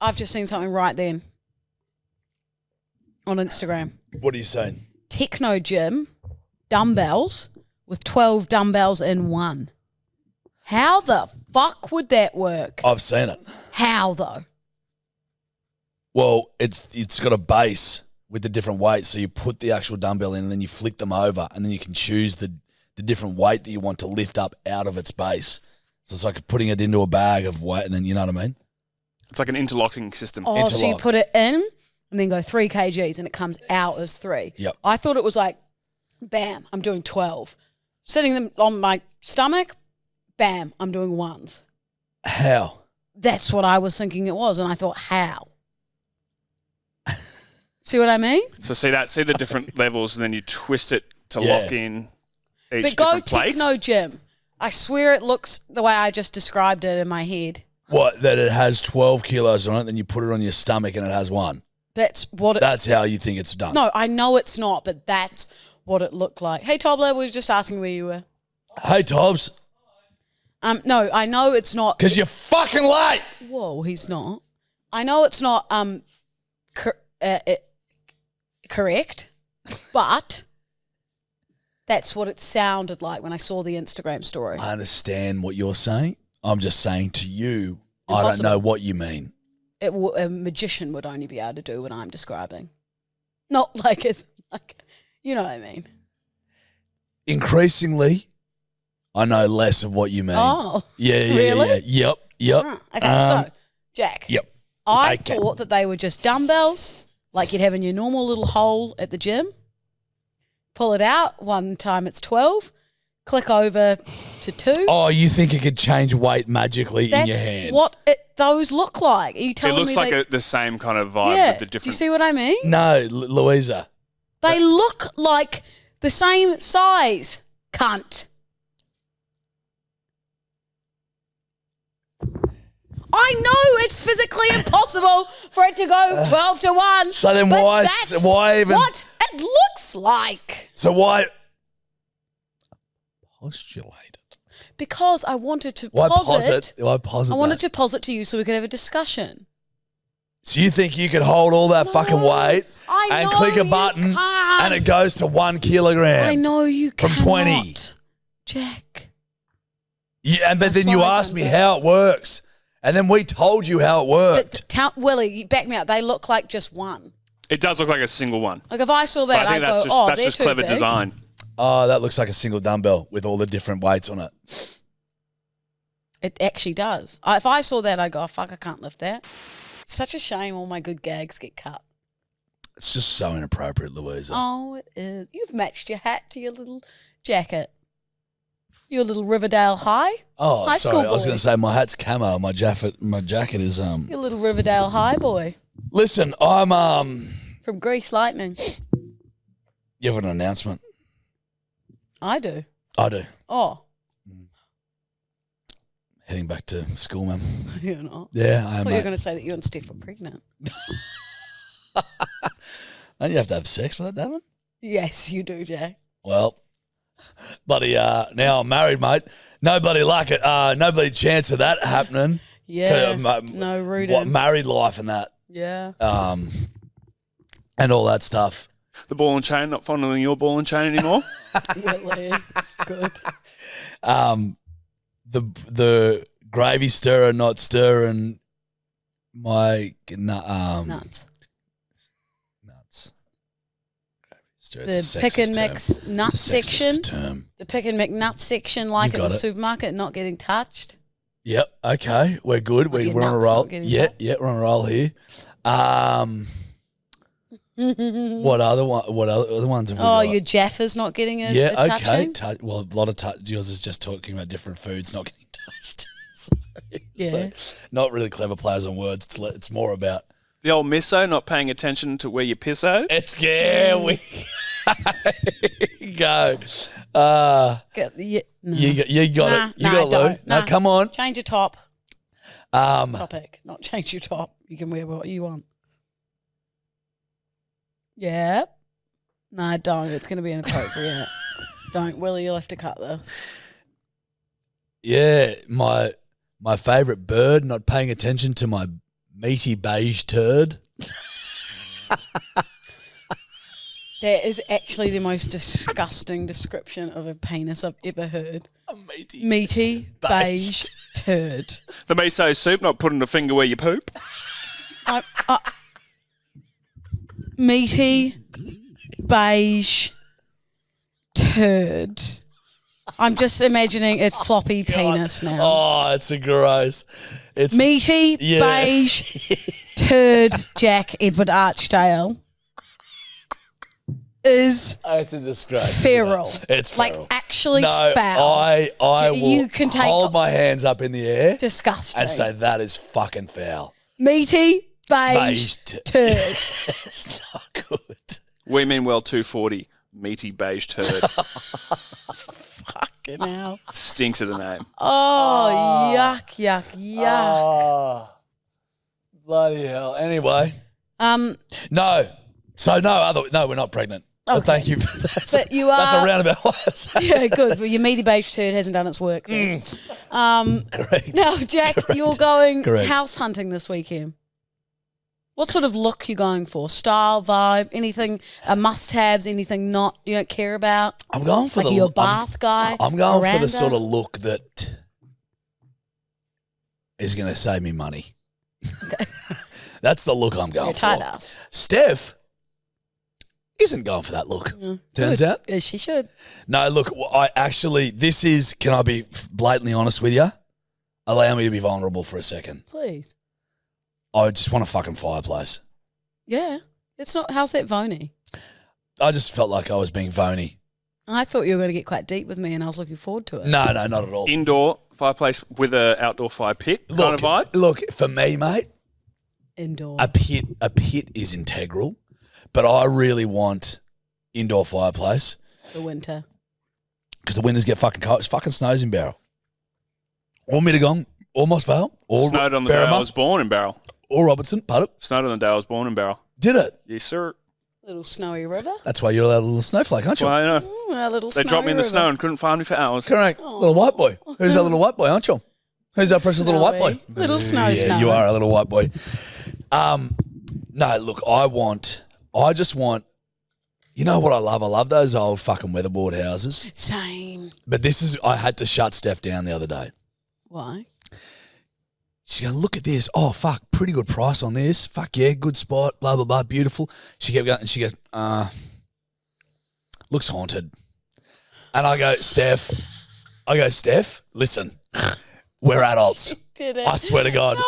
I've just seen something right then on Instagram. What are you saying? Techno gym dumbbells with 12 dumbbells in one. How the fuck would that work? I've seen it. How though? Well, it's got a base with the different weights, so you put the actual dumbbell in and then you flick them over and then you can choose the different weight that you want to lift up out of its base. So it's like putting it into a bag of weight and then, you know what I mean? It's like an interlocking system. Oh, so you put it in and then go 3 kgs and it comes out as 3. Yep. I thought it was like, bam, I'm doing 12. Sitting them on my stomach, bam, I'm doing 1s. How? That's what I was thinking it was, and I thought, how? See what I mean? So see the different levels, and then you twist it to lock in each But go different plate. Techno Gym. I swear it looks the way I just described it in my head. What, that it has 12 kilos on it, then you put it on your stomach and it has 1? That's what That's how you think it's done. No, I know it's not, but that's what it looked like. Hey, Tobler, we were just asking where you were. Hey, Tobbs. No, I know it's not. Because you're fucking late. Whoa, he's not. I know it's not correct, but that's what it sounded like when I saw the Instagram story. I understand what you're saying. I'm just saying to you, Impossible. I don't know what you mean. A magician would only be able to do what I'm describing. Not like it's like, you know what I mean. Increasingly, I know less of what you mean. Oh, yeah, really? Yep. Okay, so, Jack. Yep. I thought that they were just dumbbells, like you'd have in your normal little hole at the gym. Pull it out. One time it's 12. Click over to 2. Oh, you think it could change weight magically in your hand? That's what those look like. Are you telling me it looks like the same kind of vibe yeah. with the different... Do you see what I mean? No, Louisa. They look like the same size, cunt. I know it's physically impossible for it to go 12 to 1. So then but why even... what it looks like. So why... Postulate it. Because I wanted to Why posit. Why posit I wanted that? to posit to you so we could have a discussion. So you think you could hold all that fucking weight and know click a you button can't. and it goes to 1 kilogram? I know you from cannot. 20. Jack. Yeah, but then you asked me how it works. And then we told you how it worked. But Willie, you back me up. They look like just one. It does look like a single one. Like if I saw that, But I think I'd that's go, just, oh, that's they're just too clever big. design. Oh, that looks like a single dumbbell with all the different weights on it. It actually does. If I saw that, I'd go, oh, fuck, I can't lift that. It's such a shame all my good gags get cut. It's just so inappropriate, Louisa. Oh, it is. You've matched your hat to your little jacket. Your little Riverdale High. Oh, high sorry. school I was boy. going to say my hat's camo. My jacket is Your little Riverdale High boy. Listen, I'm From Grease Lightning. You have an announcement. I do. I do. Oh. Heading back to school, man. You're not. Yeah, I I am. thought you were mate. going to say that you and Steph were pregnant. Don't you have to have sex for that, Damon? Yes, you do, Jack. Well, bloody now I'm married, mate. No bloody luck. No bloody chance of that happening. Yeah. 'Cause, No rooting. What married life and that. Yeah. And all that stuff. The ball and chain, not fondling your ball and chain anymore. Really, it's good. The gravy stirrer not stirring my Nuts. Nuts. It's The a pick sexist and term. mix nut It's a sexist section. term. The pick and mix nut section, like You at the got it. supermarket, not getting touched. Yep. Okay. We're good. Your We're on a nuts roll. not getting Yeah. touched. Yeah. We're on a roll here. What other ones have we got? Your Jaffa's not getting a Okay. touching. Well, a lot of yours is just talking about different foods not getting touched. Yeah. So, not really clever players on words. It's more about The old misso, not paying attention to where you pisso. it's we go. No. You got Nah, it. You got it, Lou. don't. No, Nah. come on. Change your top. Um, Topic, not change your top. You can wear what you want. Yeah. No, don't. It's going to be inappropriate. Don't, Willie. You'll have to cut this. yeah, my favourite bird not paying attention to my Meaty beige turd. That is actually the most disgusting description of a penis I've ever heard. A meaty. Meaty beige turd. The miso soup, not putting a finger where you poop. Meaty beige turd. I'm just imagining a floppy penis now. Oh, it's a gross. It's Meaty beige turd Jack Edward Archdale is it's a disgrace. feral. It's feral. Like actually No, foul. I will You can take- hold my hands up in the air Disgusting. and say that is fucking foul. Meaty beige Beige turd. It's not good. We mean well 240. Meaty beige turd. Fucking hell. Stinks of the name. Oh, yuck, yuck, yuck. Oh, bloody hell. Anyway, No, we're not pregnant. But Okay. thank you for that. But you That's a are- roundabout way of saying yeah, good. Well, your meaty beige turd hasn't done its work then. correct. Now, Jack, you're going Correct. house hunting this weekend. What sort of look you going for? Style, vibe, anything, must-haves, anything not you don't care about? I'm going for Like the your bath guy? I'm going for veranda? the sort of look that is going to save me money. That's the look I'm going You're a for. tight ass. Steph isn't going for that look. Turns Good. out. Yeah, she should. No, look, can I be blatantly honest with you? Allow me to be vulnerable for a second. Please. I just want a fucking fireplace. Yeah. It's not, how's that Vony? I just felt like I was being phony. I thought you were going to get quite deep with me and I was looking forward to it. No, not at all. Indoor fireplace with an outdoor fire pit kind of vibe. Look, for me, mate, Indoor. a pit is integral, but I really want indoor fireplace The winter. because the winters get fucking cold. It fucking snows in Barrel. Or Mittagong, or Moss Vale, or Snowed on the day I Berrima, was born in Barrel. or Robertson. Pardon? Snowed on the day I was born in Barrel. Did it? Yes, sir. Little snowy river. That's why you're a little snowflake, aren't you? Well, I know. A little They snowy dropped me in the river. snow and couldn't find me for hours. Correct. Little white boy. Who's that little white boy, aren't you? Who's that precious little white boy? Snowy. Little snow Yeah, snow. you are a little white boy. No, look, I just want, you know what I love? I love those old fucking weatherboard houses. Same. But I had to shut Steph down the other day. Why? She's going, look at this. Oh, fuck, pretty good price on this. Fuck yeah, good spot, blah, blah, blah, beautiful. She kept going and she goes, looks haunted. And I go, Steph, listen, we're adults. Did it? I swear to God. No.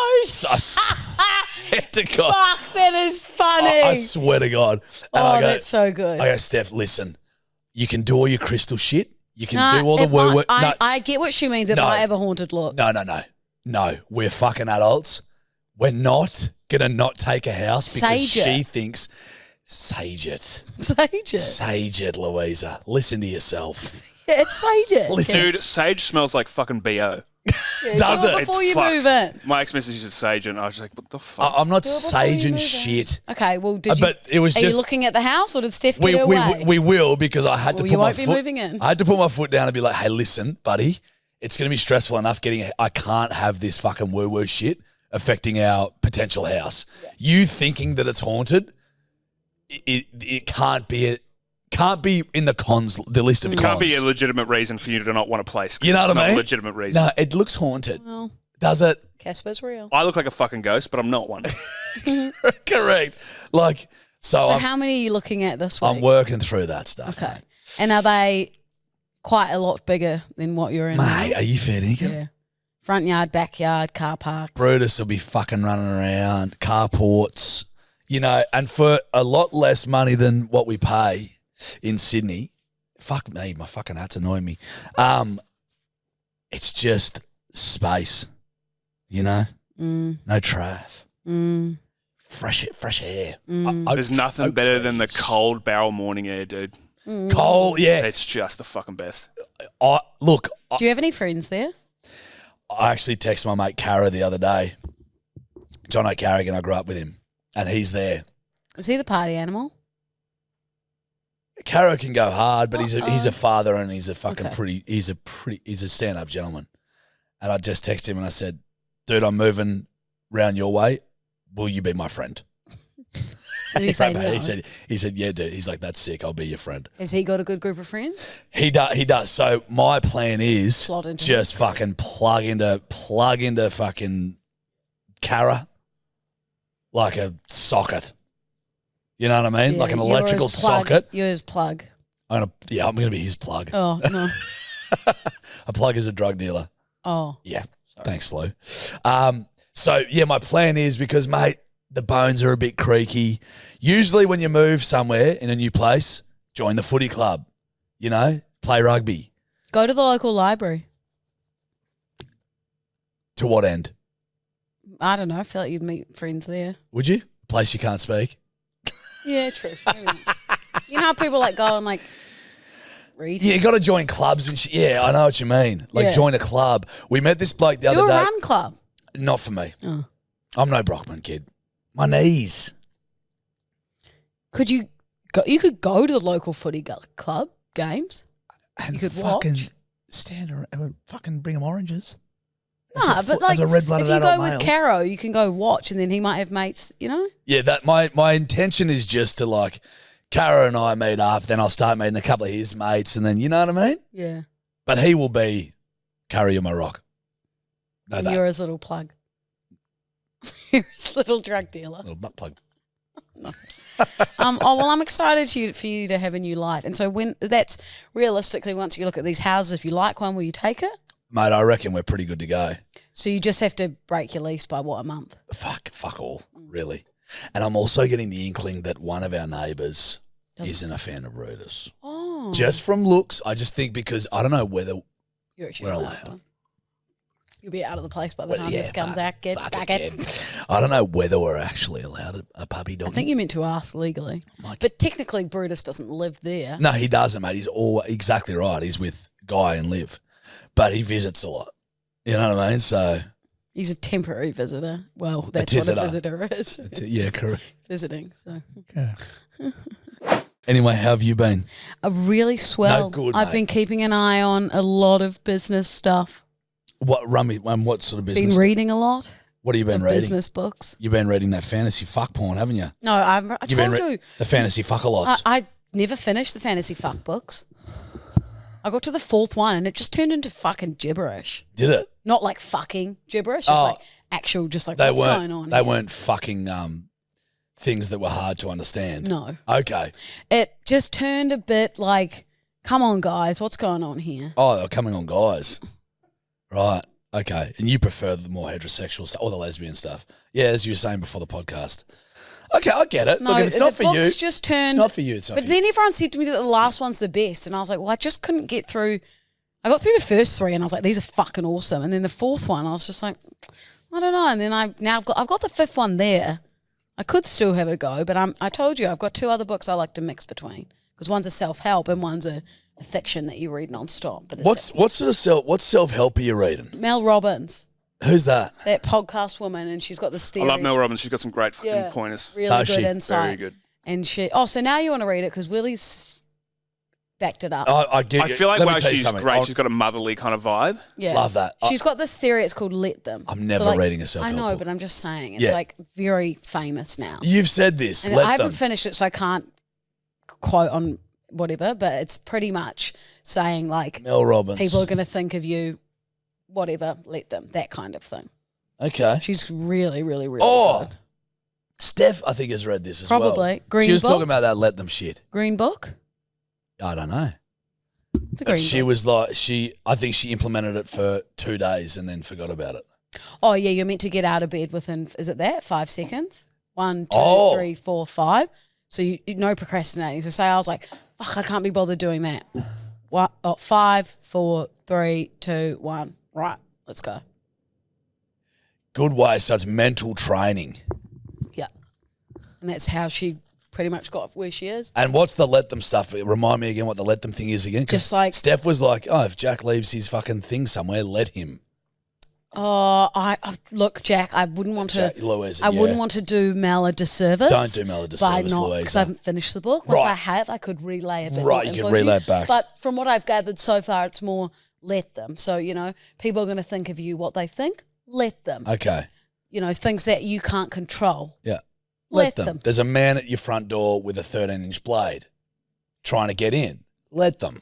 I swear to God. Fuck, that is funny. I swear to God. And oh, I go, that's so good. I go, Steph, listen, you can do all your crystal shit. You can do all the woo woo. I get what she means. It No. might have a haunted look. No, we're fucking adults. We're not going to not take a house because Sage it. she thinks, sage it. Sage it. Sage it, Louisa. Listen to yourself. Yeah, sage it. Listen. Dude, sage smells like fucking BO. Does Do it? Before you Fucked. move in. My ex-missus used sage and I was like, what the fuck? I'm not Do it before you saging move in. shit. Okay, well, did you? But it was are just. you looking at the house or did Steph get We, her we, way? we will because I had to Well, put you my won't be foot. moving in. I had to put my foot down and be like, hey, listen, buddy, it's going to be stressful enough I can't have this fucking woo-woo shit affecting our potential house. You thinking that it's haunted, it can't be in the list of It cons. can't be a legitimate reason for you to not want a place. 'cause You know what it's I not mean? a legitimate reason. No, it looks haunted. Well, Does it? Casper's real. I look like a fucking ghost, but I'm not one. Correct. Like, So I'm, how many are you looking at this week? I'm working through that stuff. Okay. And are they quite a lot bigger than what you're in now? Mate, are you fair dinkum? Yeah. Front yard, backyard, car parks. Brutus will be fucking running around, carports, and for a lot less money than what we pay in Sydney. Fuck me, my fucking hat's annoying me. It's just space, no traff, fresh air. There's nothing better than the cold barrel morning air, dude. cold. Yeah, It's just the fucking best. Do you have any friends there? I actually texted my mate Cara the other day. John O'Carrigan, I grew up with him, and he's there. Was he the party animal? Caro can go hard, but he's a father and he's a fucking Okay. he's a stand-up gentleman. And I just texted him and I said, dude, I'm moving round your way. will you be my friend? Did he say no? He said, yeah, dude. He's like, that's sick. I'll be your friend. Has he got a good group of friends? He does. So my plan is Slot into just fucking plug into fucking Cara like a socket. You know what I mean? Yeah, like an you're electrical his plug. socket. You're his plug. I'm gonna be his plug. Oh, no. A plug is a drug dealer. Oh. Yeah. Sorry. Thanks, Lou. So yeah, my plan is because, mate, the bones are a bit creaky. Usually when you move somewhere in a new place, join the footy club, you know, play rugby. Go to the local library. To what end? I don't know. I feel like you'd meet friends there. Would you? Place you can't speak? Yeah, true. You know how people like go and like read? Yeah, you got to join clubs and shit. Yeah, I know what you mean. Like join a club. We met this bloke the other Do a day. run club. Not for me. Oh. I'm no Brockman kid. My knees. Could you go? You could go to the local footy club games. And you could fucking watch. stand around and fucking bring them oranges. Nah, but like as a red-blooded if you adult go with male. Caro, you can go watch, and then he might have mates. You know. Yeah, that my intention is just to like, Cara and I meet up, then I'll start meeting a couple of his mates, and then you know what I mean. Yeah. But he will be Cara, you're my rock. Know And that. you're his little plug. You're his little drug dealer. Little butt plug. Oh well, I'm excited for you to have a new life. And so when that's realistically, once you look at these houses, if you like one, will you take it? Mate, I reckon we're pretty good to go. So you just have to break your lease by what, a month? Fuck all, really. And I'm also getting the inkling that one of our neighbours isn't a fan of Reuters. Oh, Just from looks, I just think because I don't know whether you're actually we're allowed. allowed. You'll be out of the place by the time this comes out. Get fuck back it, it. kid. I don't know whether we're actually allowed a puppy dog. I think you meant to ask legally, but technically Brutus doesn't live there. No, he doesn't, mate. He's all exactly right. He's with Guy and Liv, but he visits a lot. You know what I mean? So he's a temporary visitor. Well, that's what a visitor is. Yeah, correct. Visiting. So anyway, how have you been? Really swell. No good, I've mate. been keeping an eye on a lot of business stuff. What what sort of business? Been reading a lot. What have you been reading? Business books. You've been reading that fantasy fuck porn, haven't you? No, I told you. The fantasy fuck-a-lots. I never finished the fantasy fuck books. I got to the fourth one and it just turned into fucking gibberish. Did it? Not like fucking gibberish, just like actual, just like what's going on They here? weren't fucking things that were hard to understand. No. Okay. It just turned a bit like, come on guys, what's going on here? Oh, they're coming on guys. Right. Okay. And you prefer the more heterosexual stuff or the lesbian stuff. Yeah, as you were saying before the podcast. Okay, I get it. No, Look, if it's not for you, just turned, it's not for you. It's not but for then you. everyone said to me that the last one's the best, and I was like, well, I just couldn't get through. I got through the first three, and I was like, these are fucking awesome. And then the fourth one, I was just like, I don't know. And then I've got the fifth one there. I could still have a go, but I told you I've got two other books I like to mix between because one's a self-help and one's a fiction that you read non-stop. But What self-help are you reading? Mel Robbins, Who's that? that podcast woman, and she's got this theory. I love Mel Robbins. She's got some great fucking pointers. Really Oh, good she? insight. Very good. And so now you want to read it because Willie's backed it up. I feel like let me while tell you she's something. great, she's got a motherly kind of vibe. Yeah. Love that. She's got this theory, it's called Let Them. I'm never reading a self-help I know, book. but I'm just saying. It's Yeah. like very famous now. You've said this. And Let I haven't them. finished it, so I can't quote on whatever, but it's pretty much saying like Mel Robbins. people are going to think of you, whatever, let them, that kind of thing. Okay. She's really, really, really Oh, good. Steph, I think, has read this as well. Probably. Green She was Book? talking about that let them shit. Green Book? I don't know. It's a But green she book. was like, I think she implemented it for 2 days and then forgot about it. Oh, yeah, you're meant to get out of bed within, is it that? 5 seconds? 1, 2, Oh. 3, 4, 5. So you no procrastinating. So say I was like, fuck, I can't be bothered doing that. What? Oh, 5, 4, 3, 2, 1. Right, let's go. Good way. So it's mental training. Yeah. And that's how she pretty much got where she is. And what's the let them stuff? Remind me again what the let them thing is again. 'Cause Just like- Steph was like, oh, if Jack leaves his fucking thing somewhere, let him. Oh, I look, Jack, I wouldn't want to. Jack, Louise, I wouldn't yeah. want to do Mel a disservice. Don't do Mel a disservice, because Louisa. I haven't finished the book. Once Right. I have, I could relay a bit. Right, more you could info to relay it back. But from what I've gathered so far, it's more let them. So people are going to think of you what they think. Let them. Okay. things that you can't control. Yeah. Let them. There's a man at your front door with a 13-inch blade trying to get in. Let them.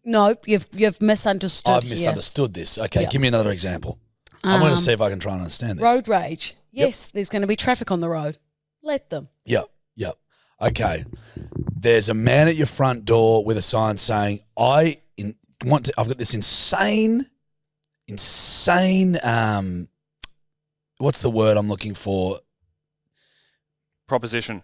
Nope, you've misunderstood. I've misunderstood this. Okay, Yeah. give me another example. I'm going to see if I can try and understand this. Road rage. Yes, there's going to be traffic on the road. Let them. Yep. Okay. There's a man at your front door with a sign saying, I've got this insane, what's the word I'm looking for? Proposition.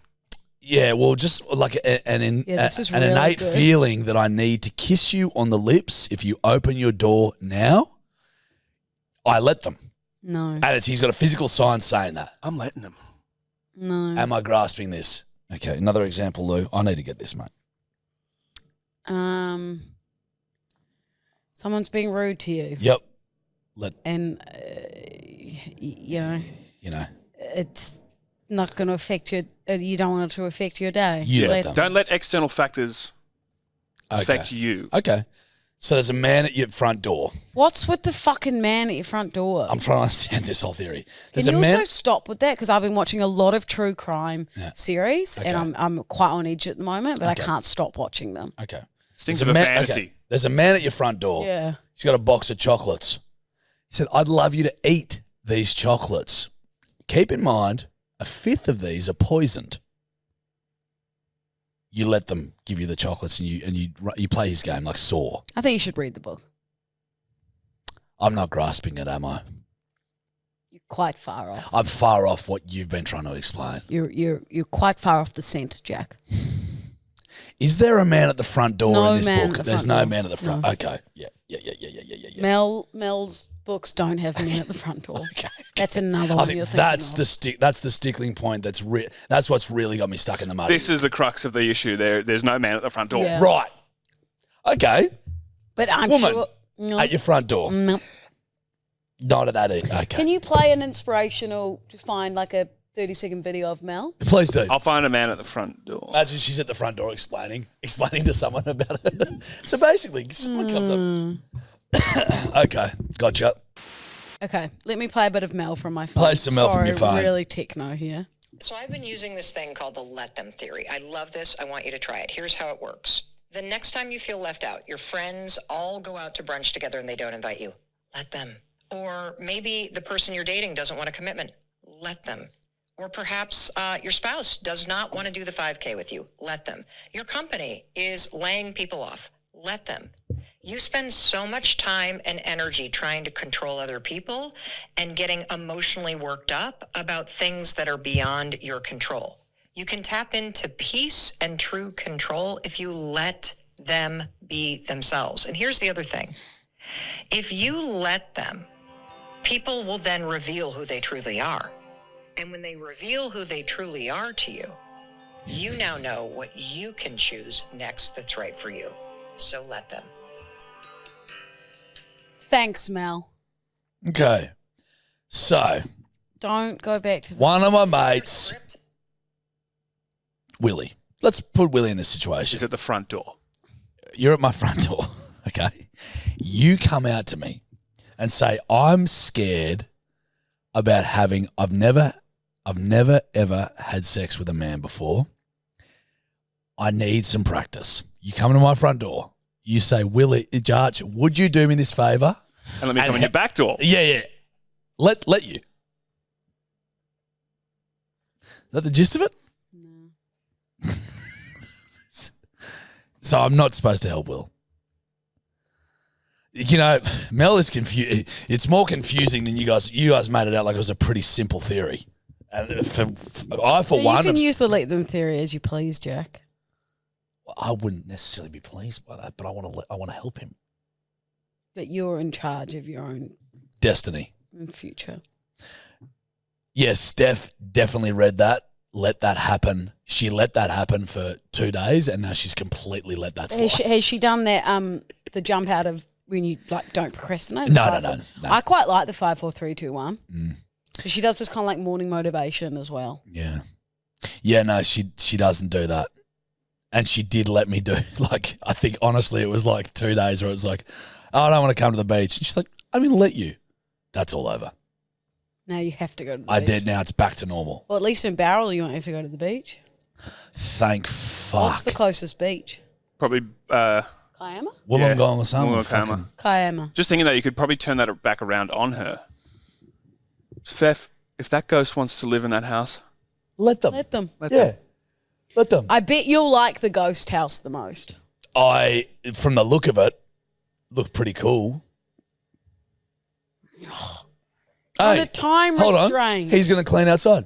Yeah, well, just like an really innate good. feeling that I need to kiss you on the lips if you open your door now. I let them. No. And he's got a physical sign saying that. I'm letting them. No. Am I grasping this? Okay, another example, Lou. I need to get this, mate. Someone's being rude to you. Yep. And, it's not going to affect you. You don't want it to affect your day. You let them. Don't let external factors affect you. Okay. So there's a man at your front door. What's with the fucking man at your front door? I'm trying to understand this whole theory. There's Can you a man. also stop with that? Because I've been watching a lot of true crime series, Okay. and I'm quite on edge at the moment, but I can't stop watching them. Okay. Stinks There's of a man- fantasy. okay. There's a man at your front door. Yeah. He's got a box of chocolates. He said, I'd love you to eat these chocolates. Keep in mind, a fifth of these are poisoned. You let them give you the chocolates and you play his game like Saw. I think you should read the book. I'm not grasping it, am I? You're quite far off. I'm far off what you've been trying to explain. You're quite far off the scent, Jack. Is there a man at the front door No in this man book? at the There's front no door. man at the front. No. Okay. Yeah. Mel's books don't have men at the front door. Okay. That's another I one think you're thinking that's of. that's the stickling point. That's what's really got me stuck in the mud. This is the crux of the issue. There's no man at the front door. Yeah. right. Okay. But I'm Woman sure. No. at your front door. No. Not at that. Okay. Can you play an inspirational, just find like a 30-second video of Mel? Please do. I'll find a man at the front door. Imagine she's at the front door explaining to someone about it. So basically, someone comes up. Okay, gotcha. Okay, let me play a bit of Mel from my phone. Play some Mel from your phone. Really techno here. So I've been using this thing called the let them theory. I love this. I want you to try it. Here's how it works. The next time you feel left out, your friends all go out to brunch together and they don't invite you. Let them. Or maybe the person you're dating doesn't want a commitment. Let them. Or perhaps your spouse does not want to do the 5K with you. Let them. Your company is laying people off. Let them. You spend so much time and energy trying to control other people and getting emotionally worked up about things that are beyond your control. You can tap into peace and true control if you let them be themselves. And here's the other thing. If you let them, people will then reveal who they truly are. And when they reveal who they truly are to you, you now know what you can choose next that's right for you. So let them. Thanks, Mel. Okay. So Don't go back to the... one of my mates, Willie. Let's put Willie in this situation. She's at the front door. You're at my front door. Okay. You come out to me and say, I'm scared about having, I've never ever had sex with a man before. I need some practice. You come to my front door. You say, Willie, Jarch, would you do me this favour? And let me come in your back door. Yeah. Let you. Is that the gist of it? No. So I'm not supposed to help Will. You know, Mel is confused. It's more confusing than you guys made it out like it was a pretty simple theory. And I, for So one, you can use the let them theory as you please, Jack. I wouldn't necessarily be pleased by that, but I want to help him. But you're in charge of your own Destiny. future. Yes, Steph definitely read that. Let that happen. She let that happen for 2 days, and now she's completely let that slide. Has she done that? The jump out of when you like don't procrastinate. No. I quite like the 5, 4, 3, 2, 1. So she does this kind of like morning motivation as well. Yeah. No, she doesn't do that. And she did let me do, like, I think honestly it was like 2 days where it was like, oh, I don't want to come to the beach. And she's like, I'm going to let you. That's all over. Now you have to go to the I beach. did. Now it's back to normal. Well, at least in Barrel, you won't have to go to the beach. Thank fuck. What's the closest beach? Probably Kiama? Wollongong or something. Wollongong. Kiama. Just thinking that you could probably turn that back around on her. Fef, if that ghost wants to live in that house, Let them. Let them. Let them. I bet you'll like the ghost house the most. From the look of it, looked pretty cool. On a time hold restraint. on. He's going to clean outside.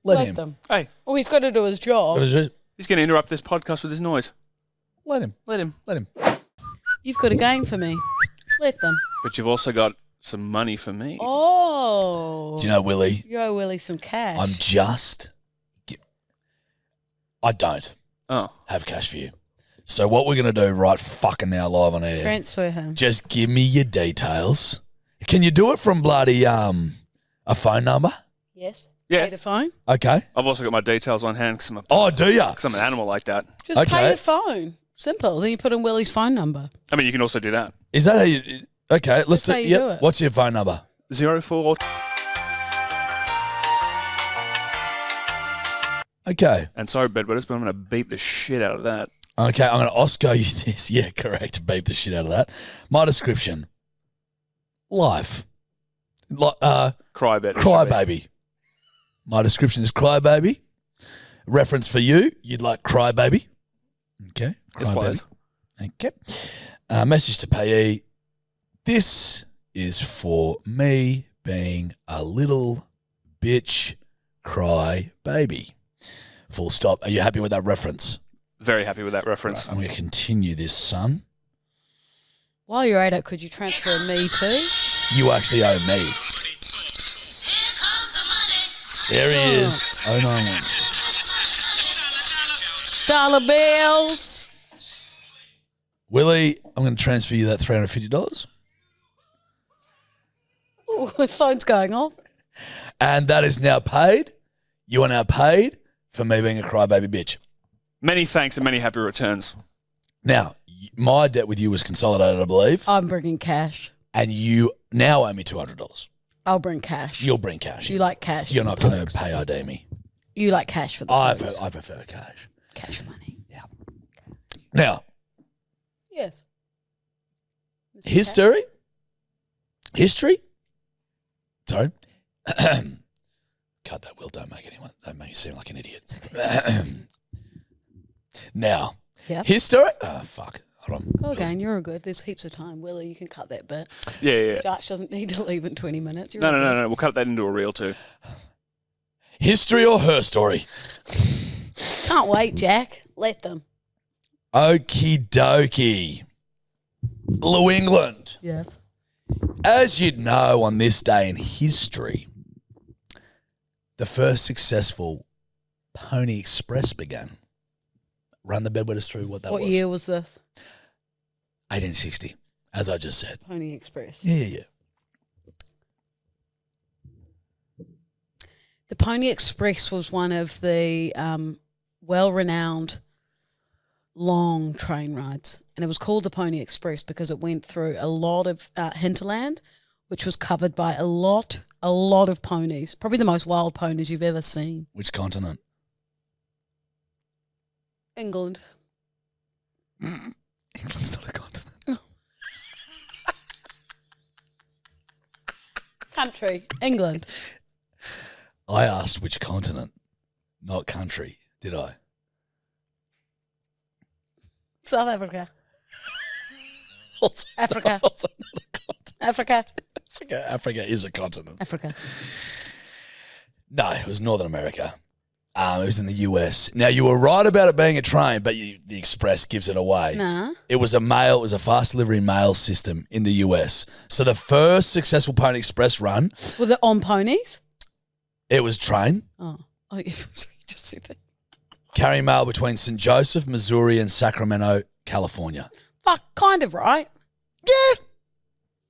Let him. them. hey, Well, he's got to do his job. What is it? he's going to interrupt this podcast with his noise. Let him. Let him. Let him. You've got a game for me. Let them. But you've also got some money for me. Oh. Do you know, Willie? You owe Willie some cash. I don't Oh. have cash for you. So what we're going to do right fucking now live on air, Transfer him. just give me your details. Can you do it from bloody a phone number? Yes. Yeah. Pay the phone. Okay. I've also got my details on hand because Oh, do ya? I'm an animal like that. Just Okay. pay the phone. Simple. Then you put in Willie's phone number. I mean, you can also do that. Is that how you... Okay, let's That's how do... you Yep. do it. What's your phone number? 04. Okay. And sorry, bedwetters, but I'm going to beep the shit out of that. Okay, I'm going to Oscar you this. Yeah, correct. Beep the shit out of that. My description. Life. Cry better. Cry baby. My description is cry baby. Reference for you, you'd like cry baby. Okay. Yes, Cry please. baby. Okay. Message to payee. This is for me being a little bitch cry baby. Full stop. Are you happy with that reference? Very happy with that reference. I'm going to continue this, son. While you're at it, could you transfer me too? You actually owe me. There he is. 091. Dollar bills. Willie, I'm going to transfer you that $350. Ooh, the phone's going off. And that is now paid. You are now paid for me being a crybaby bitch. Many thanks and many happy returns. Now, my debt with you was consolidated, I believe. I'm bringing cash. And you now owe me $200. I'll bring cash. You'll bring cash. You like cash. You're for not the going pokes. to pay ID me. You like cash for the I pokes. prefer cash. Cash money. Yeah. Now, Yes. Mr. history. Sorry. Cut that, Will. Don't make you seem like an idiot. Now, Yep. history. Oh, fuck. Hold on. Go again. You're all good. There's heaps of time. Willie, you can cut that bit. Yeah. Dutch doesn't need to leave in 20 minutes. You're No. all good. We'll cut that into a reel too. History or her story? Can't wait, Jack. Let them. Okie dokie. New England. Yes. As you'd know, on this day in history, the first successful Pony Express began. Run the bedwetters through what that What was. year was this? 1860, as I just said. Pony Express. Yeah. The Pony Express was one of the well-renowned long train rides, and it was called the Pony Express because it went through a lot of hinterland, which was covered by a lot of ponies, probably the most wild ponies you've ever seen. Which continent? England. England's not a continent. Country. England. I asked which continent, not country, did I? South Africa. Also, Africa. also not a continent. Africa. Africa is a continent. Africa. No, it was Northern America. It was in the US. Now, you were right about it being a train, but the Express gives it away. Nah. It was a fast delivery mail system in the US. So the first successful Pony Express run, Was it on ponies? it was train, Oh, you just said that. carrying mail between St. Joseph, Missouri and Sacramento, California. Fuck, kind of right. Yeah.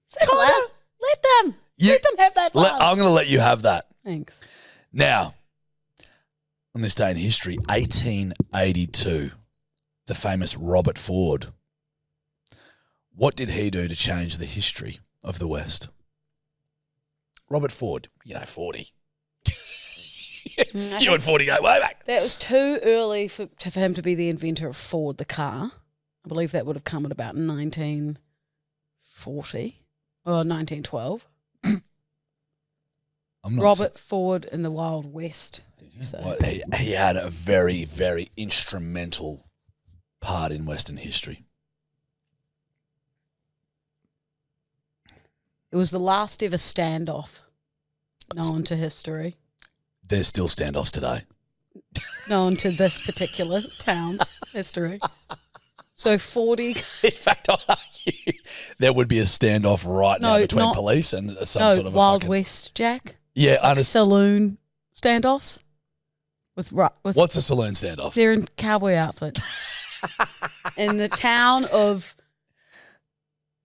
Simple Kinda. as. Let them. You- Let them have that fun. I'm going to let you have that. Thanks. Now, on this day in history, 1882, the famous Robert Ford. What did he do to change the history of the West? Robert Ford, 40. I You and 40 go way back. That was too early for him to be the inventor of Ford, the car. I believe that would have come at about 1940 or 1912. I'm not Robert Ford in the Wild West. So. Well, he had a very, very instrumental part in Western history. It was the last ever standoff known to history, There's still standoffs today. known to this particular town's history. So 40... In fact, I'll argue there would be a standoff right now between police and some sort of Wild West, Jack. Yeah, like saloon standoffs. With what's a saloon standoff? They're in cowboy outfits. In the town of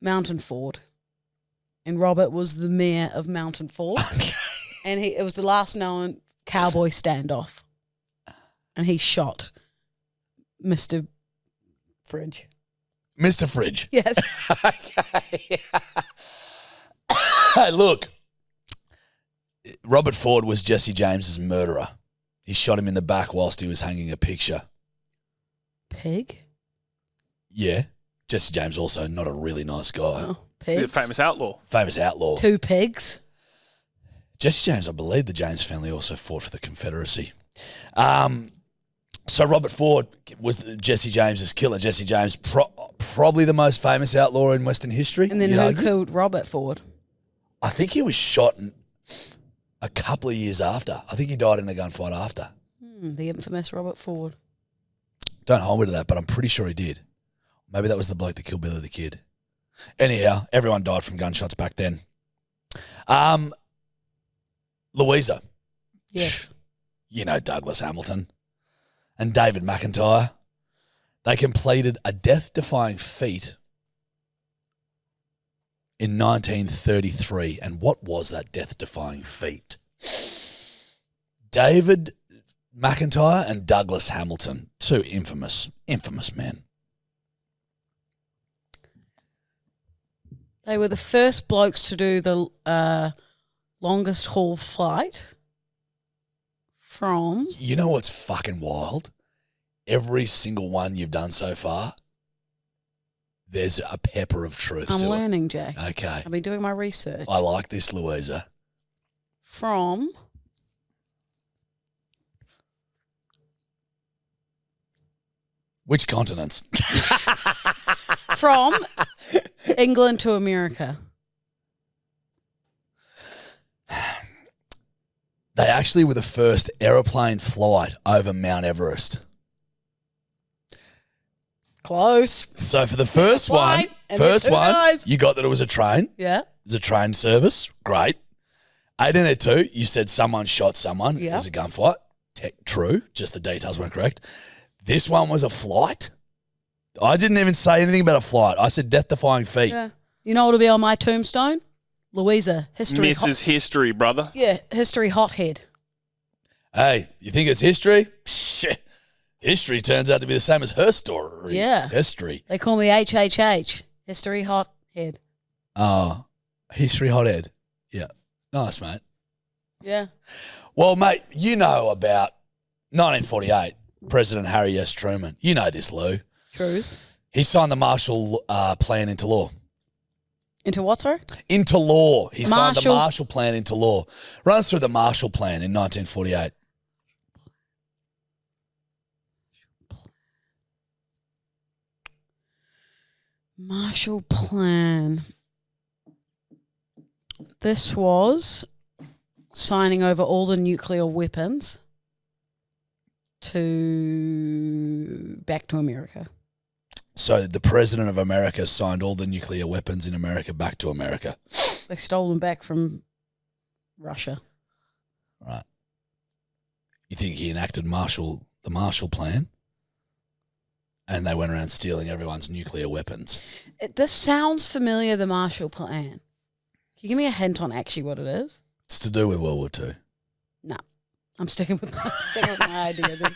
Mountain Ford. And Robert was the mayor of Mountain Ford. Okay. And it was the last known cowboy standoff. And he shot Mr. Fridge. Mr. Fridge. Yes. Okay. Hey, look. Robert Ford was Jesse James's murderer. He shot him in the back whilst he was hanging a picture. Pig? Yeah. Jesse James also not a really nice guy. Oh, pigs. Famous outlaw. Famous outlaw. 2 pigs. Jesse James, I believe the James family also fought for the Confederacy. So Robert Ford was Jesse James's killer. Jesse James, probably the most famous outlaw in Western history. And then who killed Robert Ford? I think he was shot a couple of years after. I think he died in a gunfight after. The infamous Robert Ford. Don't hold me to that, but I'm pretty sure he did. Maybe that was the bloke that killed Billy the Kid. Anyhow, everyone died from gunshots back then. Louisa. Yes. You know Douglas Hamilton and David McIntyre. They completed a death-defying feat in 1933. And what was that death-defying feat? David McIntyre and Douglas Hamilton, two infamous men. They were the first blokes to do the longest haul flight from... You know what's fucking wild? Every single one you've done so far, there's a pepper of truth I'm to learning, Jack. Okay. I've been doing my research. I like this, Louisa. From... Which continents? From England to America. They actually were the first aeroplane flight over Mount Everest. Close. So for the first one, you got that it was a train. Yeah. It was a train service. Great. 1802, you said someone shot someone. Yeah. It was a gunfight. True. Just the details weren't correct. This one was a flight. I didn't even say anything about a flight. I said death-defying feat. Yeah. You know what'll be on my tombstone? Louisa, history. Mrs. History, brother. Yeah, history hothead. Hey, you think it's history? Shit. History turns out to be the same as her story. Yeah. History. They call me HHH, history hothead. Oh, history hothead. Yeah. Nice, mate. Yeah. Well, mate, you know about 1948, President Harry S. Truman. You know this, Lou. Truth. He signed the Marshall Plan into law. Into what, sorry? Into law. He signed the Marshall- Marshall Plan into law. Run us through the Marshall Plan in 1948. Marshall Plan. This was signing over all the nuclear weapons back to America. So the President of America signed all the nuclear weapons in America back to America. They stole them back from Russia. Right. You think he enacted the Marshall Plan? And they went around stealing everyone's nuclear weapons. This sounds familiar, the Marshall Plan. Can you give me a hint on actually what it is? It's to do with World War II. No. I'm sticking with my idea then.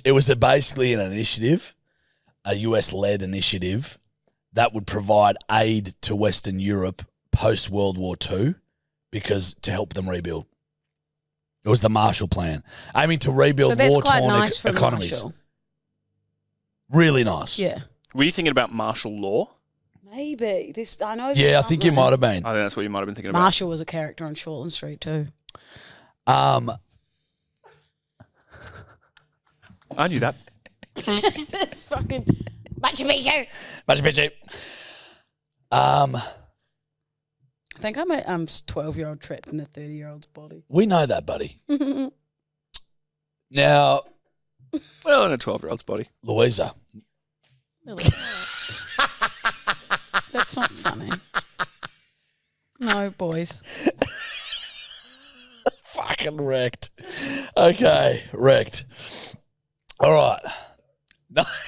It was basically an initiative, a US-led initiative that would provide aid to Western Europe post-World War II because to help them rebuild. It was the Marshall Plan, aiming to rebuild So that's quite war-torn nice for economies. Marshall. Really nice. Yeah. Were you thinking about martial law? Maybe. I know. Yeah, I think you might have been. I think that's what you might have been thinking about. Marshall was a character on Shortland Street too. I knew that. It's fucking Machu Picchu. Machu Picchu. I think I'm a 12-year-old trapped in a 30-year-old's body. We know that, buddy. Now, Well, in a 12-year-old's body. Louisa. Really? That's not funny. No, boys. Fucking wrecked. Okay, wrecked. All right.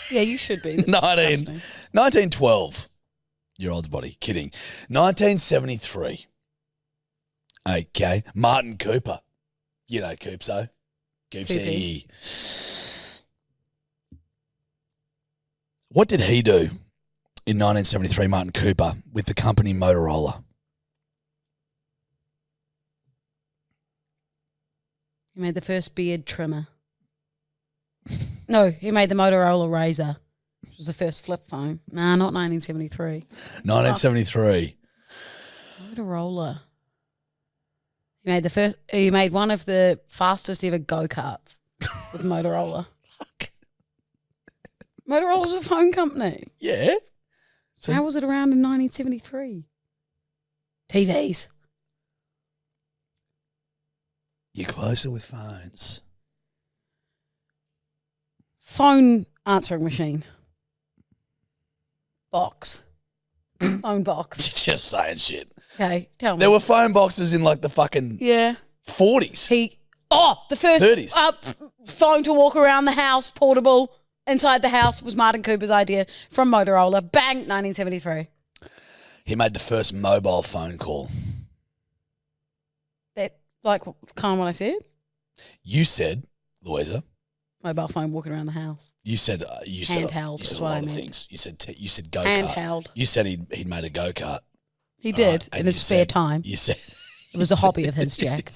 Yeah, you should be. That's 1912. Year old's body. Kidding. 1973. Okay. Martin Cooper. You know Coopso. Coopsy. What did he do in 1973, Martin Cooper, with the company Motorola? He made the first beard trimmer. No, he made the Motorola Razr, which was the first flip phone. Nah, not 1973. 1973. Motorola. He made one of the fastest ever go-karts with Motorola. Motorola's a phone company. Yeah. So How was it around in 1973? TVs. you're closer with phones. Phone answering machine. Box. Phone box. Just saying shit. Okay, tell me. There were phone boxes in like the fucking Yeah. 40s. The first 30s. Phone to walk around the house, portable, inside the house was Martin Cooper's idea from Motorola. Bang, 1973. He made the first mobile phone call. That, like, kind of what I said? You said, Louisa, Mobile phone walking around the house. you said Handheld you is said a what lot I of meant. things. You said go-kart. Handheld. You said he'd made a go-kart. He did And in you his spare said- time. You said It was a hobby of his, Jack.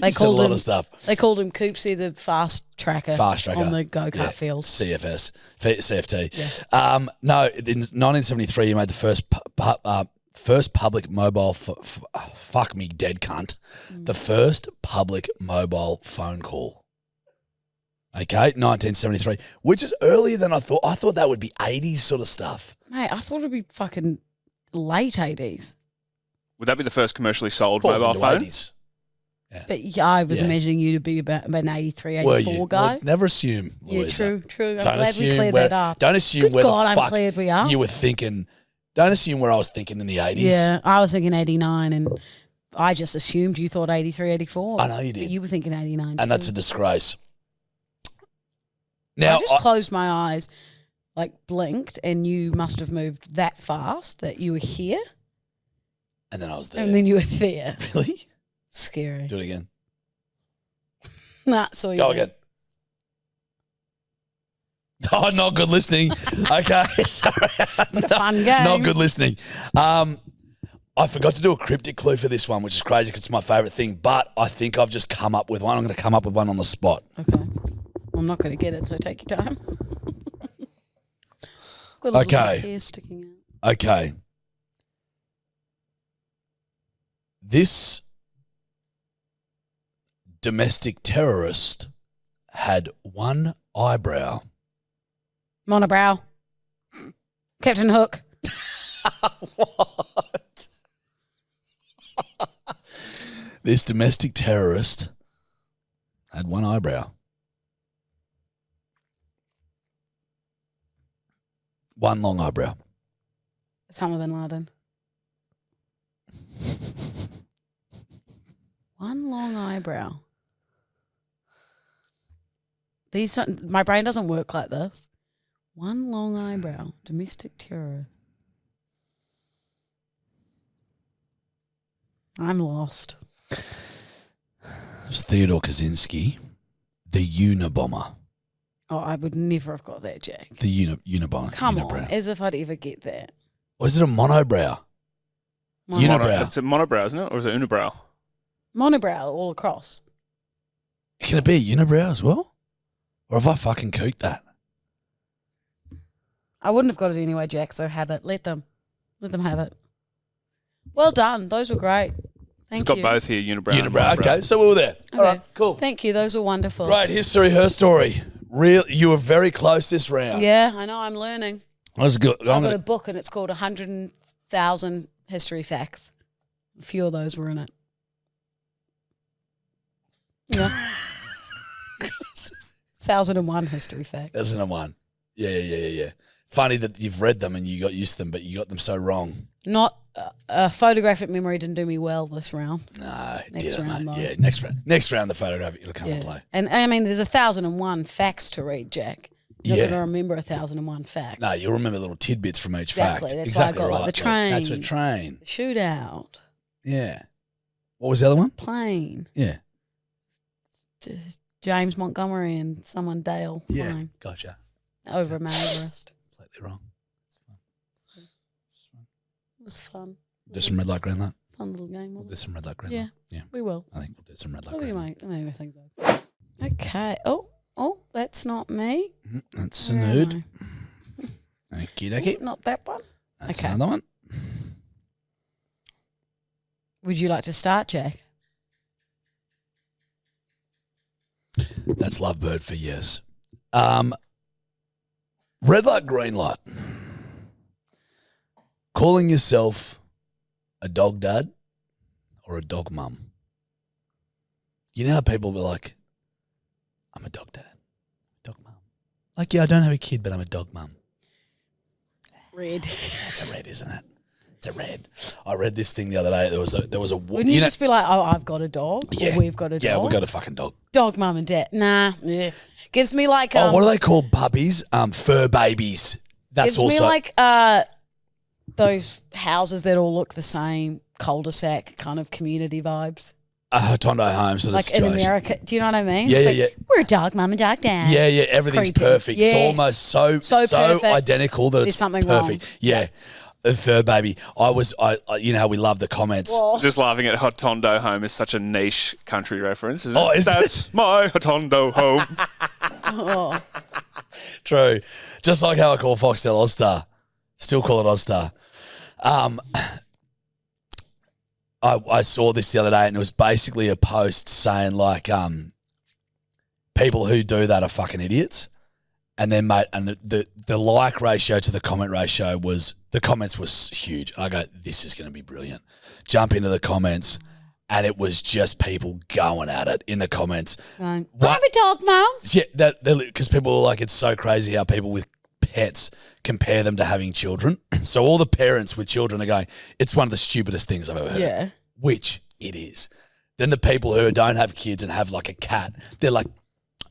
They called a lot of stuff. They called him Coopsy, the fast tracker On the go-kart field. CFS, CFT. Yeah. No, in 1973, he made the first public mobile. Fuck me, dead cunt. The first public mobile phone call. Okay, 1973, which is earlier than I thought. I thought that would be 80s sort of stuff. Mate, I thought it'd be fucking late 80s. Would that be the first commercially sold Falls mobile into phone? 80s. But yeah, I was Yeah. imagining you to be about an 83, Were 84 you? guy. Well, never assume, Yeah, Louisa. true. I'm Don't glad we assume cleared where, that up. Don't assume Good where God, the I'm fuck glad we are. you were thinking. Don't assume where I was thinking in the 80s. Yeah, I was thinking 89 and I just assumed you thought 83, 84. I know you did. But you were thinking 89. And that's a disgrace. I Now, just closed my eyes, like blinked, and you must have moved that fast that you were here and then I was there. and then you were there. Really? Scary. Do it again. Nah, saw you. Go there. again. Oh, not good listening. Okay, sorry. Fun game. Not good listening. I forgot to do a cryptic clue for this one, which is crazy because it's my favourite thing, but I think I've just come up with one. I'm going to come up with one on the spot. Okay. I'm not going to get it, so take your time. Got a little bit Okay. of hair sticking out. Okay. This domestic terrorist had one eyebrow. Monobrow. Captain Hook. What? This domestic terrorist had one eyebrow. One long eyebrow. Osama bin Laden. One long eyebrow. My brain doesn't work like this. One long eyebrow. Domestic terror. I'm lost. It was Theodore Kaczynski, the Unabomber. Oh, I would never have got that, Jack. The Unabomber. Come unibrow. on, as if I'd ever get that. Or is it a monobrow? Unibrow. It's a monobrow, isn't it? Or is it unibrow? Monobrow all across. Can it be a unibrow as well? Or have I fucking cooked that? I wouldn't have got it anyway, Jack, so have it. Let them have it. Well done. Those were great. Thank It's got you. both here, unibrow. and Unibrow. monobrow. Okay, so we were there. Okay. All right, cool. Thank you. Those were wonderful. Right, history, her story. You were very close this round. Yeah, I know. I'm learning. That was good. I've got a book and it's called 100,000 History Facts. A few of those were in it. Yeah. 1,001 history facts. That's in one. Yeah. Funny that you've read them and you got used to them, but you got them so wrong. Not photographic memory didn't do me well this round. No, it Next didn't, round, mate. though. Yeah, next round. Next round, the photographic, it'll come and play. And I mean, there's 1,001 facts to read, Jack. You're Yeah. not going to remember 1,001 facts. No, you'll remember little tidbits from each Exactly. fact. That's Exactly why I got right. like the train. That's a train. The shootout. Yeah. What was the other one? Plane. Yeah. James Montgomery and someone Dale. Yeah. Flying Gotcha. over Mount Everest. Completely wrong. It was fun. Do some red light, green light. Fun little game, We'll wasn't do it? some red light, green Yeah. light. Yeah. We will. I think we'll do some red light, Oh, we green light. might make things up. Okay. Oh, that's not me. That's a Where am nude. I? Okie dokie. Not that one. That's Okay. another one. Would you like to start, Jack? That's Lovebird for yes. Red light, green light. Calling yourself a dog dad or a dog mum. You know how people be like, I'm a dog dad, dog mum. Like, yeah, I don't have a kid, but I'm a dog mum. Red. That's a red, isn't it? It's a red. I read this thing the other day. There was a Wouldn't you just be like, oh, I've got a dog? Yeah. Or we've got a dog? Yeah, we've got a fucking dog. Dog, mum and dad. Nah. Yeah. Gives me like... Oh, what are they called? Puppies? Fur babies. That's gives also... me like those houses that all look the same, cul-de-sac kind of community vibes. a Hotondo home sort of Like in situation. America. Do you know what I mean? Yeah, It's yeah, like, We're a dog mum and dog dad. Yeah, everything's Creepy. perfect. Yes. It's almost so perfect. identical that There's it's something perfect. wrong. Yeah. A fur baby. I you know how we love the comments. Well, Just laughing at Hotondo home is such a niche country reference, isn't it? Oh, is That's my Hotondo home. oh. True. Just like how I call Foxtel Ozstar. Still call it Ozstar. I saw this the other day and it was basically a post saying like people who do that are fucking idiots. And then, mate, and the like ratio to the comment ratio was, the comments was huge. I go, this is going to be brilliant. Jump into the comments, and it was just people going at it in the comments. Going, What- I'm a dog mum. Yeah, because people were like, it's so crazy how people with pets compare them to having children. So all the parents with children are going, it's one of the stupidest things I've ever heard. Yeah. Which it is. Then the people who don't have kids and have like a cat, they're like,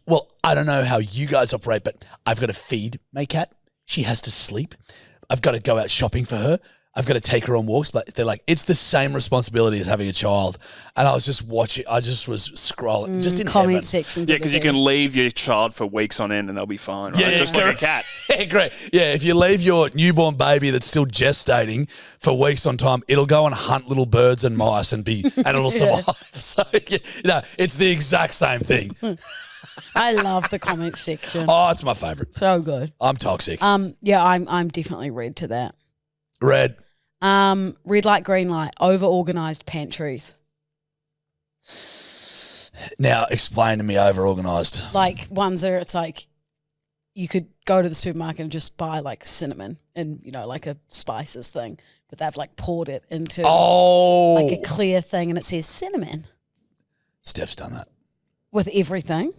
well, I don't know how you guys operate, but I've got to feed my cat. She has to sleep. I've got to go out shopping for her. I've got to take her on walks. But they're like, it's the same responsibility as having a child. And I was just watching. I just was scrolling, just in Comment heaven. sections. Yeah, of the because you day. can leave your child for weeks on end and they'll be fine, right? Yeah, Just like a cat. Yeah, great. Yeah, if you leave your newborn baby that's still gestating for weeks on time, it'll go and hunt little birds and mice and it'll survive. So, it's the exact same thing. I love the comment section. Oh, it's my favourite. So good. I'm toxic. Yeah, I'm definitely red to that. Red. Red light, green light, over organized pantries. Now, explain to me over-organised. Like ones that it's like you could go to the supermarket and just buy like cinnamon and, like a spices thing, but they've like poured it into like a clear thing and it says cinnamon Steph's done that. with everything.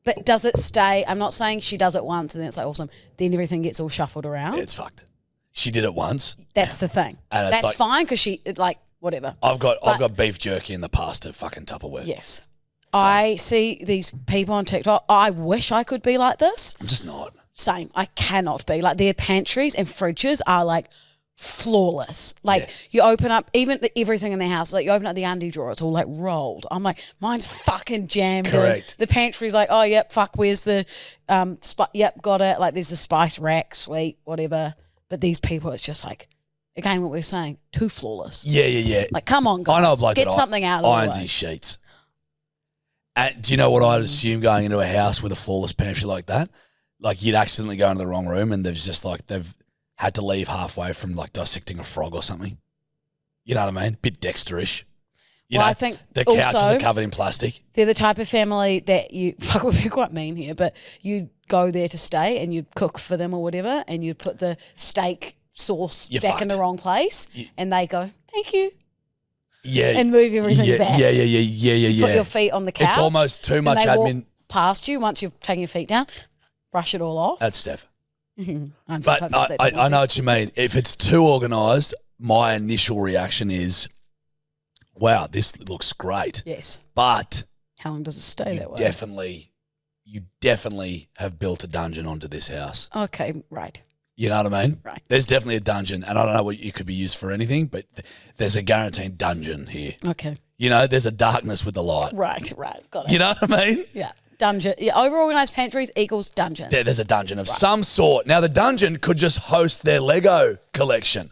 But does it stay? I'm not saying she does it once and then it's like awesome. Then everything gets all shuffled around. Yeah, it's fucked. She did it once. That's the thing. And it's That's like- fine because whatever. I've got beef jerky in the pasta fucking Tupperware. Yes. I see these people on TikTok. I wish I could be like this. I'm just not. Same. I cannot be. Like their pantries and fridges are like flawless. Like you open up even everything in their house. Like you open up the undie drawer, it's all like rolled. I'm like, mine's fucking jammed. Correct. The pantry's like, oh yep, fuck. Where's the yep, got it. Like there's the spice rack, sweet, whatever. But these people, it's just like again, what we're saying, too flawless. Yeah. Like, come on, guys. I know a bloke Get that something out of the irons way. his sheets. And do you know what I'd assume going into a house with a flawless pantry like that? Like you'd accidentally go into the wrong room and they've had to leave halfway from like dissecting a frog or something. You know what I mean? Bit Dexterish. You know, I think the couches also are covered in plastic. they're the type of family that you, fuck, we'd be quite mean here, but you'd go there to stay and you'd cook for them or whatever and you'd put the steak sauce You're back in fucked. the wrong place and they go, thank you, Yeah. and move everything back. Yeah. Put your feet on the couch. It's almost too and much they admin. walk past you once you've taken your feet down, brush it all off. That's Steph. I'm just But hoping that I doesn't know happen. what you mean. If it's too organised, my initial reaction is, wow, this looks great. Yes. But How long does it stay that way? you definitely have built a dungeon onto this house. Okay, right. You know what I mean? Right. There's definitely a dungeon, and I don't know what it could be used for anything, but there's a guaranteed dungeon here. Okay. You know, there's a darkness with the light. Right. Got it. You know what I mean? Yeah. Dungeon. Yeah, over-organised pantries equals dungeons. There's a dungeon of some sort. Now, the dungeon could just host their Lego collection.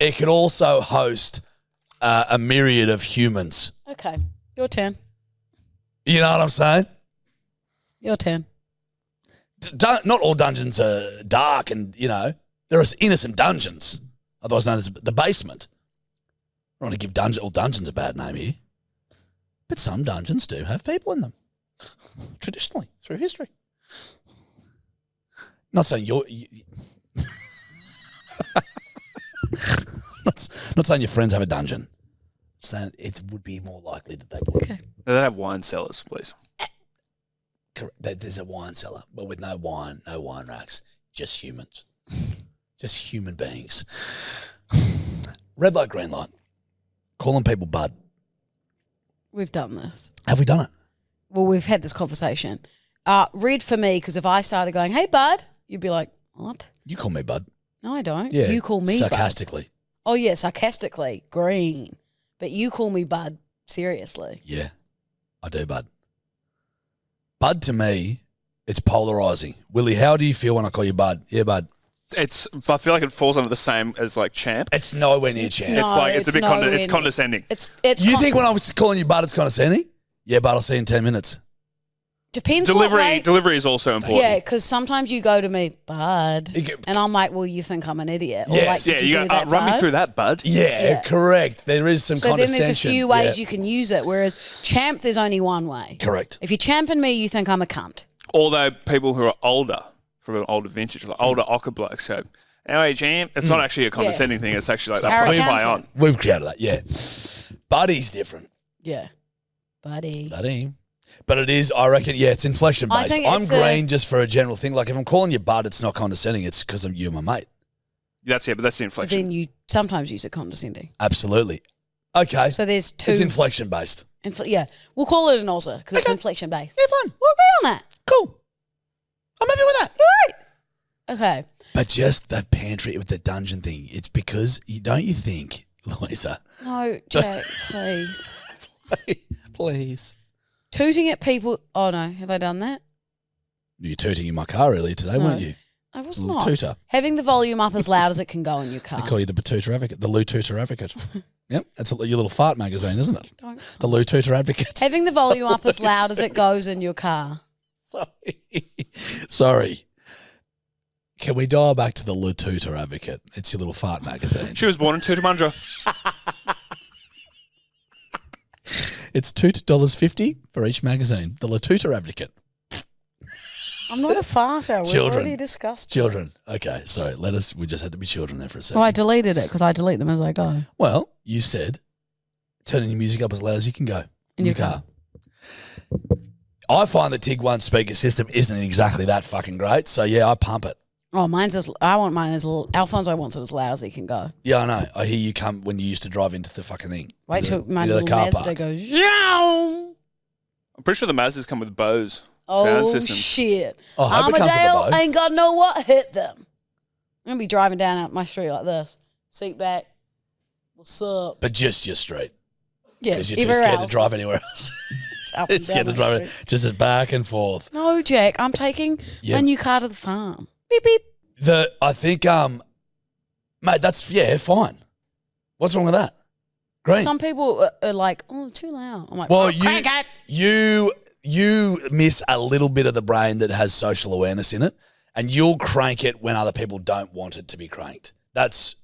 It could also host a myriad of humans. Okay. Your turn. You know what I'm saying? Your turn. Not all dungeons are dark and, you know, there are innocent dungeons, otherwise known as the basement. I don't want to give all dungeons a bad name here. But some dungeons do have people in them. Traditionally, through history. Not saying not saying your friends have a dungeon. Saying it would be more likely that they would. Okay. They don't have wine cellars, please. Correct. There's a wine cellar, but with no wine racks. Just humans. Just human beings. Red light, green light. Calling people bud. We've done this. Have we done it? Well, we've had this conversation. Red for me, because if I started going, hey, bud, you'd be like, what? You call me bud. No, I don't. Yeah. You call me bud. sarcastically. Oh, yeah, sarcastically. Green. But you call me bud seriously. Yeah, I do, bud. Bud to me, it's polarizing. Willie, how do you feel when I call you bud? Yeah, bud. I feel like it falls under the same as like champ. It's nowhere near champ. No, It's like it's a bit nowhere it's near. condescending. It's You think when I was calling you bud, it's condescending? Yeah, bud, I'll see you in 10 minutes. depends what way. Delivery is also important. Yeah, because sometimes you go to me, bud, You get- and I'm like, well, you think I'm an idiot. Or Yes. like, Yeah, did you you go, do that, run me bud? through that, bud. Yeah, correct. There is some So then condescension. there's a few ways Yeah. you can use it, whereas champ, there's only one way. Correct. If you're champing me, you think I'm a cunt. Although people who are older, from an older vintage, like older ochre blokes, so, hey, champ, it's not actually a condescending thing. It's actually like that Our play on. accountant. We've created that, yeah. Buddy's different. Yeah. Buddy. Buddy. But it is, I reckon, yeah, it's inflection I based. think I'm it's green just for a general thing. Like if I'm calling you bud, it's not condescending. It's because you're my mate. But that's the But inflection. then you sometimes use it condescending. Absolutely. Okay. So there's two. It's inflection based. Yeah. We'll call it an Oza because it's inflection based. Yeah, fine. We'll agree on that. Cool. I'm happy with that. All right. Okay. But just that pantry with the dungeon thing, it's because, don't you think, Louisa? No, Jack, please. Please. Tooting at people. Oh, no. Have I done that? You were tooting in my car earlier today, No. weren't you? I was Little not. tooter. Having the volume up as loud as it can go in your car. They call you the Batuta Advocate, the Lou Tooter Advocate. Yep, that's your little fart magazine, isn't it? Don't- The Lou Tooter Advocate. Having the volume up as loud as it goes in your car. Sorry. Can we dial back to the Lou Tooter Advocate? It's your little fart magazine. She was born in Tootamundra. It's $2.50 for each magazine. The Lou Tooter Advocate. I'm not a farter. We've Children. already discussed Children. this. Okay, sorry. We just had to be children there for a second. Well, I deleted it because I delete them as I go. Well, you said turning your music up as loud as you can go in your car. I find the TIG 1 speaker system isn't exactly that fucking great. So, yeah, I pump it. Oh, I want mine as Alfonso wants it as loud as he can go. Yeah, I know. I hear you come when you used to drive into the fucking thing. Wait till my into the little car Mazda park. goes, yow! I'm pretty sure the Mazdas come with Bose sound Oh, systems. shit. Oh, I hope it comes with a Armadale bow. ain't got know what hit them. I'm going to be driving down out my street like this. Seat back. What's up? But just your street. Yeah, Because you're too everywhere scared to else. drive anywhere else. Up and Scared to down my drive it. street. Just back and forth. No, Jack, I'm taking Yeah. my new car to the farm. Beep, beep. I think Mate, that's, fine. What's wrong with that? Great. Some people are like, oh, too loud. I'm like, Well, crank it. you miss a little bit of the brain that has social awareness in it, and you'll crank it when other people don't want it to be cranked. That's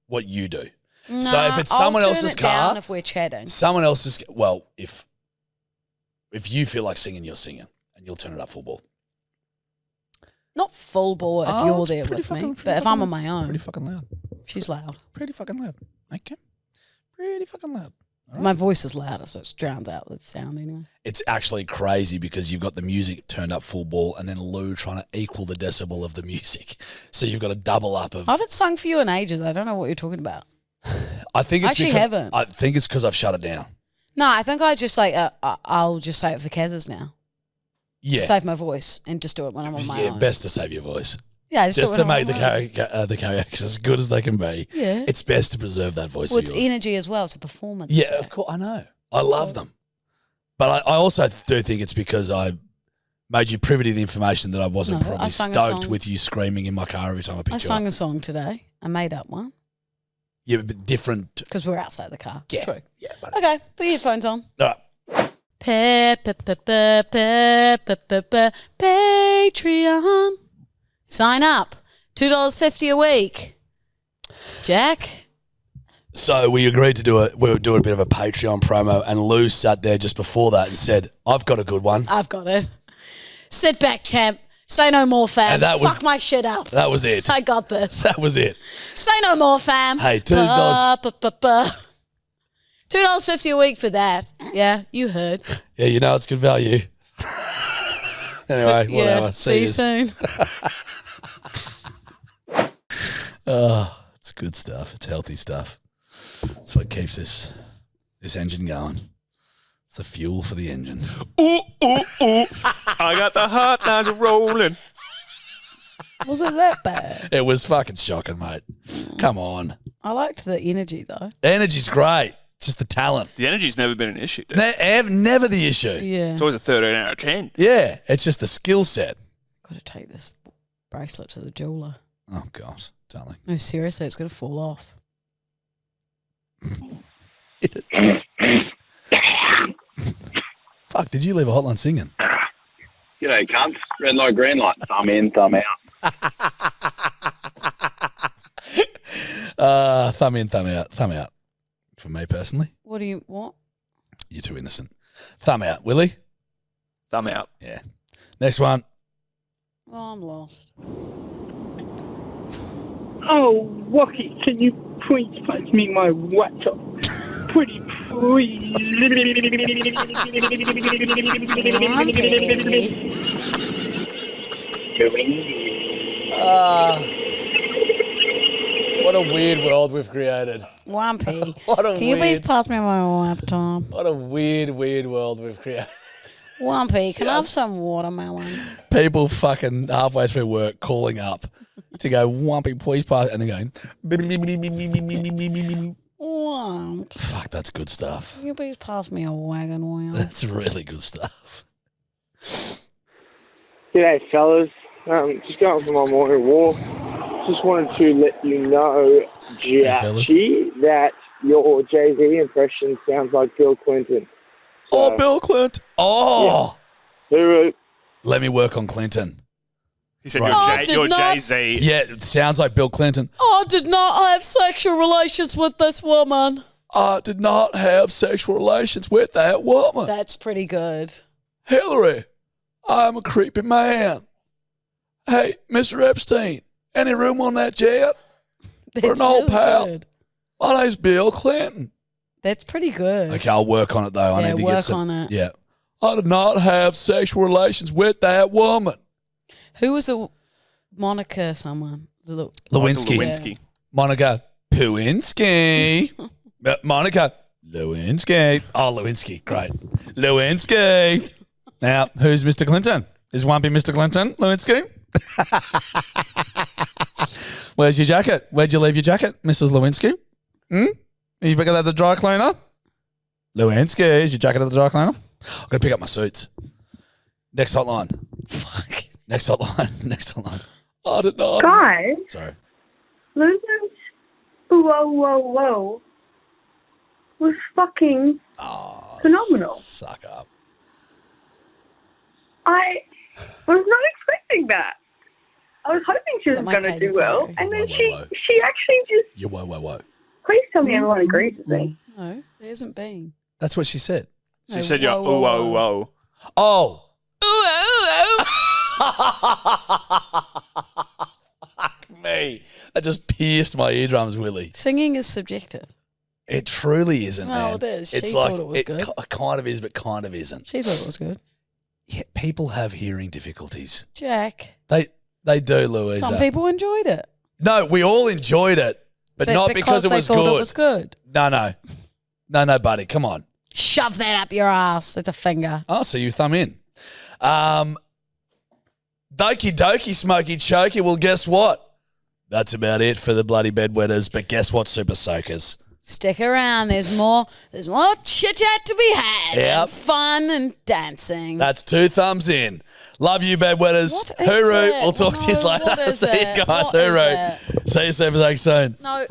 what you do. No, So if it's someone I'll else's turn it car, down if we're chatting. someone else's, well, if you feel like singing, you're singing, and you'll turn it up full ball. Not full bore if Oh, you're it's there pretty with fucking- me, pretty but if fucking I'm on my own, Pretty fucking loud. she's loud. Pretty fucking loud. Okay. Pretty fucking loud. All right. My voice is louder, so it drowns out the sound anyway. It's actually crazy because you've got the music turned up full ball and then Lou trying to equal the decibel of the music. So you've got a double up of... I haven't sung for you in ages. I don't know what you're talking about. I think it's actually because, haven't. I think it's because I've shut it down. No, I think I just like, I'll just say it for Kaz's now. Yeah. Save my voice and just do it when I'm on my own. Best to save your voice. Yeah, Just do to it when make I'm on my own. the karaoke as good as they can be. Yeah. It's best to preserve that voice Well, of it's yours. energy as well. It's a performance. Yeah, show. of course. I know. I love them. But I also do think it's because I made you privy to the information that I wasn't No, I probably sang a stoked song. with you screaming in my car every time I picked I you sang up. a song today. I made up one Yeah, but different. because we're outside the car. Yeah. True. Yeah. But, Okay, put your headphones on. all right. Patreon. Sign up. $2.50 a week. Jack? So we agreed to do it. We were doing a bit of a Patreon promo, and Lou sat there just before that and said, "I've got a good one." I've got it. Sit back, champ. Say no more, fam. And that was- Fuck my shit up. That was it. I got this. That was it. Say no more, fam. Hey, $2. $2.50 a week for that. Yeah, you heard. Yeah, you know it's good value. Anyway, whatever. Yeah, see you yous. soon. Oh, it's good stuff. It's healthy stuff. It's what keeps this engine going. It's the fuel for the engine. Ooh, ooh, ooh. I got the hotlines rolling. Was it that bad? It was fucking shocking, mate. Come on. I liked the energy, though. The energy's great. It's just the talent. The energy's never been an issue, dude. Never the issue. Yeah. It's always a 13 out of 10. Yeah, it's just the skill set. Got to take this bracelet to the jeweler. Oh, God, darling. No, seriously, it's going to fall off. Fuck, did you leave a hotline singing? G'day, cunts. Red light, green light. Thumb in, thumb out. Thumb in, thumb out. Thumb out. For me personally, What do you want? you're too innocent. Thumb out, Willie. Thumb out. Yeah. Next one. Oh, I'm lost. Oh, Wocky, can you please pass me my laptop? Pretty please. What a weird world we've created. Wampy. What a Can you please weird, pass me my laptop? what a weird world we've created. Wampy, can I have some watermelon? People fucking halfway through work calling up to go, Wumpy, please pass, and then going, Wamp. fuck, that's good stuff. Can you please pass me a wagon wheel? That's really good stuff. G'day, fellas. Just going for my morning walk. Just wanted to let you know, fellas. Jackie, that your Jay-Z impression sounds like Bill Clinton. Oh, Bill Clinton. Oh. Who? Let me work on Clinton. He said, Right. you're not- Jay-Z. Yeah, it sounds like Bill Clinton. I did not have sexual relations with this woman. I did not have sexual relations with that woman. That's pretty good. Hillary, I'm a creepy man. Hey, Mr. Epstein, any room on that jet? That's an old really pal. good. My name's Bill Clinton. That's pretty good. Okay, I'll work on it though. I Yeah, need to work get some. on it. Yeah. I did not have sexual relations with that woman. Who was the Monica someone? Lewinsky. Lewinsky. Monica Lewinsky. Monica Lewinsky. Oh, Lewinsky. Great. Lewinsky. Now, who's Mr. Clinton? Is Wumpy Mr. Clinton? Lewinsky? Where's your jacket? Where'd you leave your jacket, Mrs. Lewinsky? You pick it at the dry cleaner? Lewinsky, is your jacket at the dry cleaner? I've got to pick up my suits. Next hotline. Fuck. Next hotline. Next hotline. I did not. Guys, Sorry. Luna's whoa, whoa, whoa was fucking phenomenal. Suck up. I was not expecting that. I was hoping she was going to do well, and then she actually just. Yeah, whoa. Please tell me everyone agrees with me. No, there hasn't been. That's what she said. She said, "Yo, whoa." Oh. Fuck me. That just pierced my eardrums, Willie. Singing is subjective. It truly isn't, Well, man. it is. She It's thought like it was good. kind of is, but kind of isn't. She thought it was good. Yeah, people have hearing difficulties. Jack. They do, Louisa. Some people enjoyed it. No, we all enjoyed it, but not because it was they thought good. it was good. No, buddy. Come on. Shove that up your ass. It's a finger. Oh, so you thumb in. Dokie dokie, smoky chokey. Well, guess what? That's about it for the bloody bedwetters. But guess what, super soakers? Stick around. There's more chit chat to be had. Yep. And fun and dancing. That's 2 thumbs in. Love you, bedwetters. What is Hooroo. it? We'll talk to you No, later. what is See you it? guys. What is Hooroo. See you soon. No.